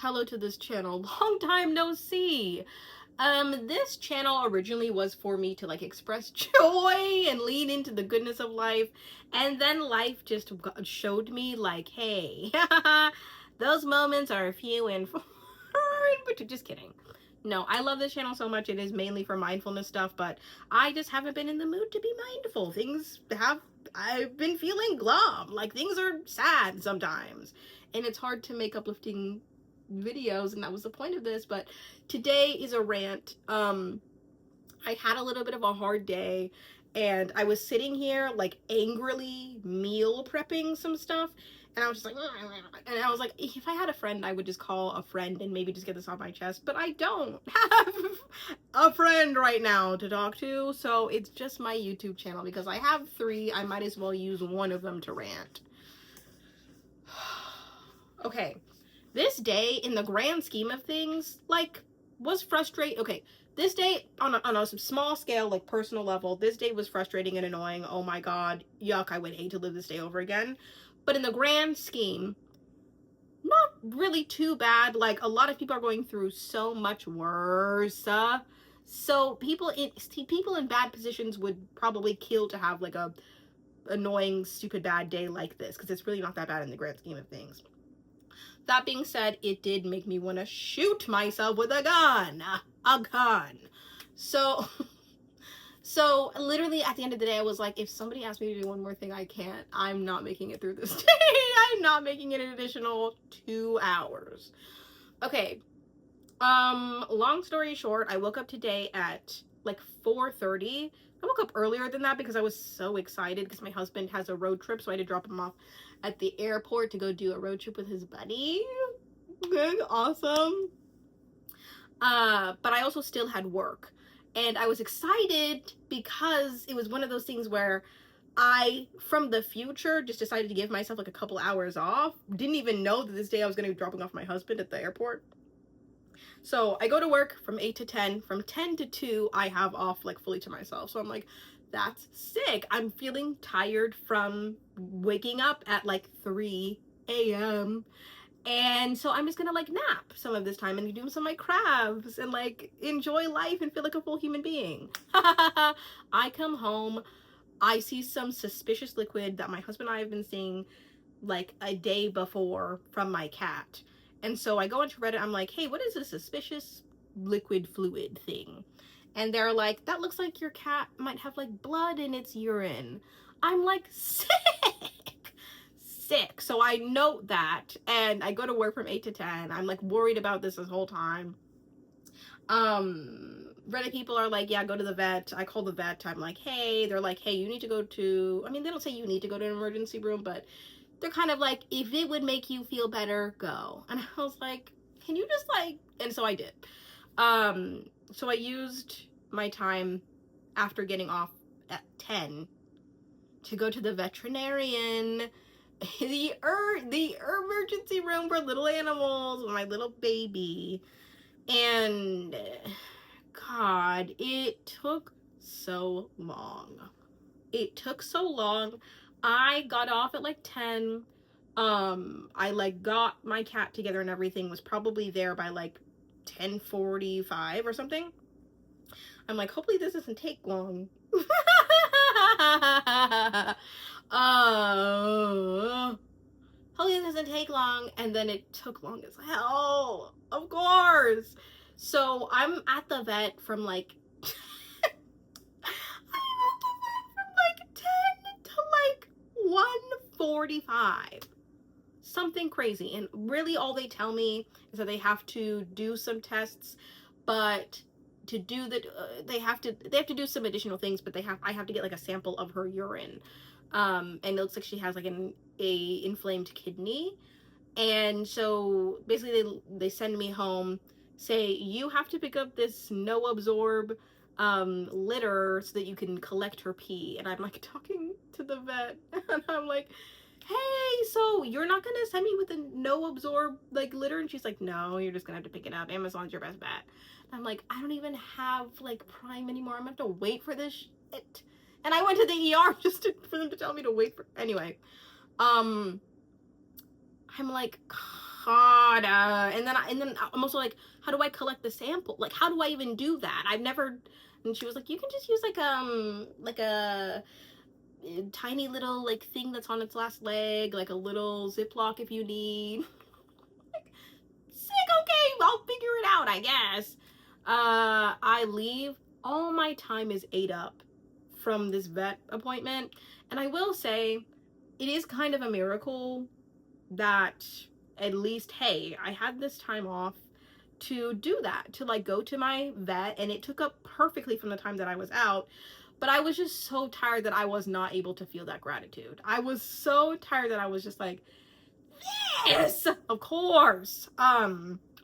hello to this channel. Long time no see. This channel originally was for me to like express joy and lean into the goodness of life, and then life just showed me like, hey, those moments are few and far but just kidding. No, I love this channel so much. It is mainly for mindfulness stuff, but I just haven't been in the mood to be mindful. I've been feeling glum. Like, things are sad sometimes, and it's hard to make uplifting videos, and that was the point of this. But today is a rant. I had a little bit of a hard day, and I was sitting here like angrily meal prepping some stuff, and I was just like, and I was like, if I had a friend, I would just call a friend and maybe just get this off my chest, but I don't have a friend right now to talk to, so it's just my YouTube channel. Because I have 3, I might as well use one of them to rant. Okay, this day, in the grand scheme of things, like, was frustrating. Okay, this day, on a small scale, like, personal level, this day was frustrating and annoying. Oh my god, yuck, I would hate to live this day over again. But in the grand scheme, not really too bad. Like, a lot of people are going through so much worse. So people in bad positions would probably kill to have, like, a annoying, stupid, bad day like this, because it's really not that bad in the grand scheme of things. That being said, it did make me want to shoot myself with a gun. A gun. So literally at the end of the day, I was like, if somebody asked me to do one more thing, I can't. I'm not making it through this day. I'm not making it an additional 2 hours. Okay. Long story short, I woke up today at like 4:30. I woke up earlier than that because I was so excited because my husband has a road trip, so I had to drop him off at the airport to go do a road trip with his buddy. Okay, awesome. But I also still had work, and I was excited because it was one of those things where I, from the future, just decided to give myself like a couple hours off. Didn't even know that this day I was going to be dropping off my husband at the airport. So I go to work from 8 to 10. From 10 to 2, I have off like fully to myself. So I'm like, that's sick. I'm feeling tired from waking up at like 3 a.m. And so I'm just gonna like nap some of this time and do some of my crafts and like enjoy life and feel like a full human being. I come home, I see some suspicious liquid that my husband and I have been seeing like a day before from my cat. And so I go into Reddit, I'm like, hey, what is this suspicious liquid fluid thing? And they're like, that looks like your cat might have like blood in its urine. I'm like, sick. So I note that, and I go to work from 8 to 10. I'm like worried about this whole time. Reddit people are like, yeah, go to the vet. I call the vet. I'm like, hey. They're like, hey, you need to go to, I mean, they don't say you need to go to an emergency room, but they're kind of like, if it would make you feel better, go. And I was like, can you just like, and so I did. So I used my time after getting off at 10 to go to the veterinarian, the emergency room for little animals with my little baby. And God, it took so long. I got off at like 10. I like got my cat together and everything, was probably there by like 10:45 or something. I'm like, hopefully this doesn't take long. Hopefully this doesn't take long. And then it took long as hell, of course. So I'm at the vet from like 10 to like 1:45, something crazy. And really all they tell me is that they have to do some tests, but to do that, they have to do some additional things, but I have to get like a sample of her urine. And it looks like she has like a inflamed kidney. And so basically they send me home, say you have to pick up this no absorb litter so that you can collect her pee. And I'm like talking to the vet and I'm like, hey, so you're not gonna send me with a no absorb like litter? And she's like, no, you're just gonna have to pick it up. Amazon's your best bet. And I'm like, I don't even have like Prime anymore. I'm gonna have to wait for this shit. And I went to the ER just for them to tell me to wait for, anyway. I'm like, God, God. And then I'm also like, how do I collect the sample? Like, how do I even do that? I've never. And she was like, you can just use like a tiny little like thing that's on its last leg, like a little Ziploc if you need. Sick, okay, I'll figure it out, I guess. I leave. All my time is ate up from this vet appointment. And I will say, it is kind of a miracle that at least, hey, I had this time off to do that, to like go to my vet, and it took up perfectly from the time that I was out. But I was just so tired that I was not able to feel that gratitude. I was so tired that I was just like, yes, of course.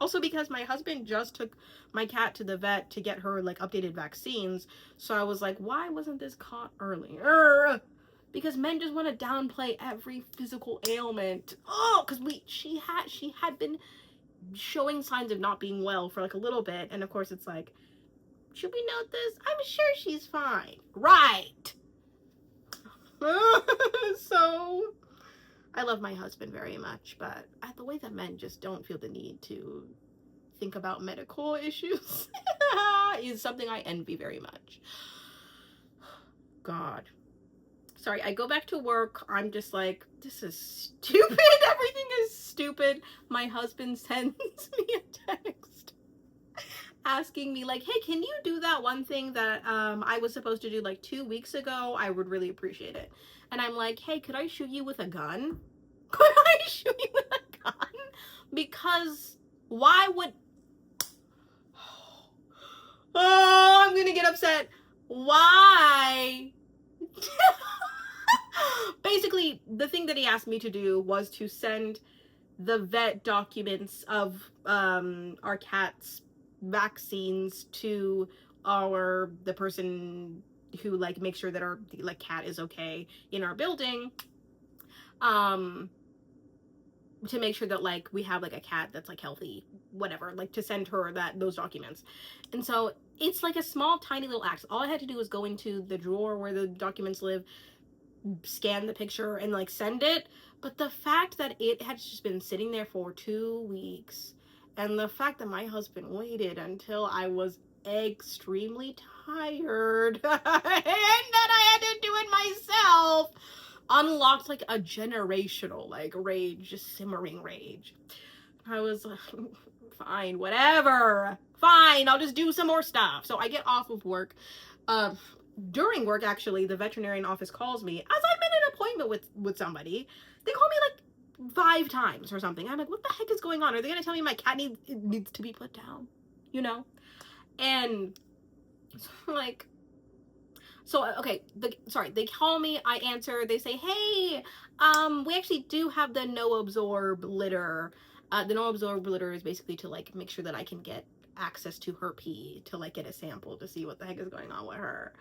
Also because my husband just took my cat to the vet to get her like updated vaccines. So I was like, why wasn't this caught earlier? Because men just want to downplay every physical ailment. Oh, because she had been showing signs of not being well for like a little bit, and of course it's like, should we note this? I'm sure she's fine. Right. So I love my husband very much, but the way that men just don't feel the need to think about medical issues is something I envy very much. God. Sorry, I go back to work. I'm just like, this is stupid. Everything is stupid. My husband sends me a text asking me like, hey, can you do that one thing that I was supposed to do like 2 weeks ago? I would really appreciate it. And I'm like, hey, could I shoot you with a gun? Could I shoot you with a gun? Because why would... Oh, I'm gonna get upset. Why? Basically, the thing that he asked me to do was to send the vet documents of our cat's vaccines to the person who like makes sure that our like cat is okay in our building, to make sure that like we have like a cat that's like healthy, whatever, like to send her those documents. And so it's like a small tiny little act. All I had to do was go into the drawer where the documents live, scan the picture, and like send it. But the fact that it had just been sitting there for 2 weeks, and the fact that my husband waited until I was extremely tired and that I had to do it myself, unlocked like a generational like rage, just simmering rage. I was like, fine, whatever, fine, I'll just do some more stuff. So I get off of work. During work, actually, the veterinarian office calls me as I'm in an appointment with somebody. They call me like 5 times or something. I'm like, what the heck is going on? Are they gonna tell me my cat needs to be put down? You know? And so, like, so okay, they call me, I answer, they say, hey, we actually do have the no absorb litter. The no absorb litter is basically to like make sure that I can get access to her pee to like get a sample to see what the heck is going on with her.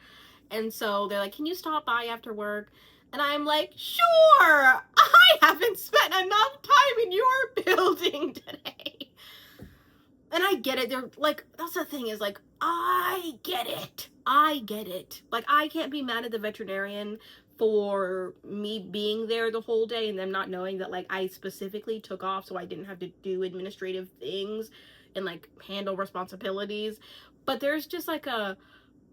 And so they're like, can you stop by after work? And I'm like, sure, I haven't spent enough time in your building today. And I get it. They're like, that's the thing, is like, I get it. Like, I can't be mad at the veterinarian for me being there the whole day and them not knowing that like I specifically took off so I didn't have to do administrative things and like handle responsibilities. But there's just like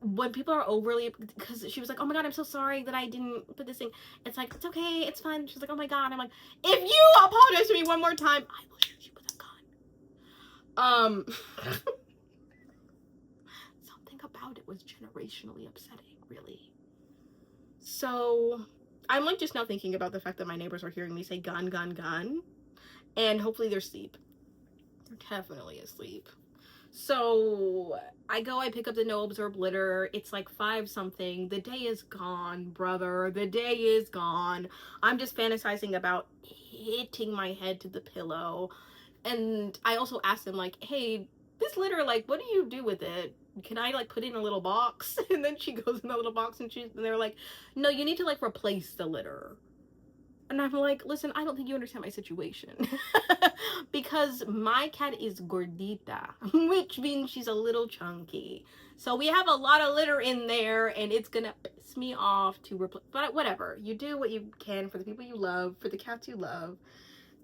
when people are overly, because she was like, oh my god, I'm so sorry that I didn't put this thing. It's like, it's okay, it's fine. She's like, oh my god. I'm like, if you apologize to me one more time, I will shoot you with a gun. Something about it was generationally upsetting, really. So I'm like just now thinking about the fact that my neighbors are hearing me say gun, gun, gun, and hopefully they're asleep. They're definitely asleep. So I pick up the no absorb litter. It's like 5 something. The day is gone, brother. The day is gone. I'm just fantasizing about hitting my head to the pillow. And I also asked them like, hey, this litter, like, what do you do with it? Can I like put it in a little box? And then she goes in the little box and they're like, no, you need to like replace the litter. And I'm like, listen, I don't think you understand my situation. Because my cat is gordita, which means she's a little chunky. So we have a lot of litter in there, and it's gonna piss me off to replace. But whatever, you do what you can for the people you love, for the cats you love.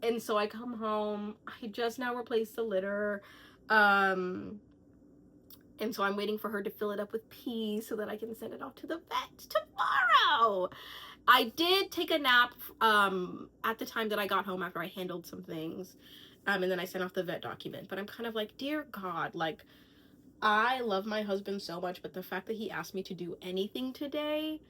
And so I come home, I just now replaced the litter. Um, and so I'm waiting for her to fill it up with pee so that I can send it off to the vet tomorrow. I did take a nap at the time that I got home after I handled some things. And then I sent off the vet document. But I'm kind of like, dear God, like, I love my husband so much, but the fact that he asked me to do anything today,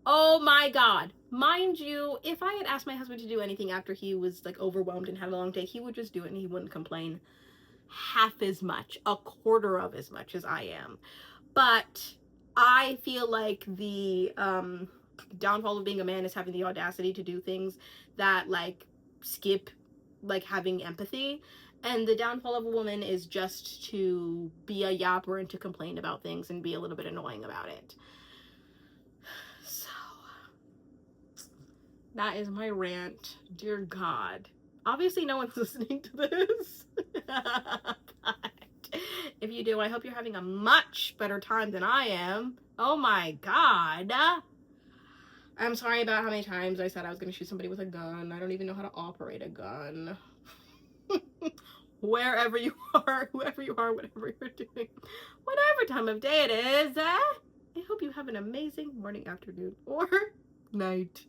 oh my God. Mind you, if I had asked my husband to do anything after he was like overwhelmed and had a long day, he would just do it and he wouldn't complain half as much, a quarter of as much as I am. But I feel like the downfall of being a man is having the audacity to do things that like skip like having empathy, and the downfall of a woman is just to be a yapper and to complain about things and be a little bit annoying about it. So that is my rant. Dear God, obviously no one's listening to this. But if you do, I hope you're having a much better time than I am. Oh my God. I'm sorry about how many times I said I was going to shoot somebody with a gun. I don't even know how to operate a gun. Wherever you are, whoever you are, whatever you're doing, whatever time of day it is, I hope you have an amazing morning, afternoon, or night.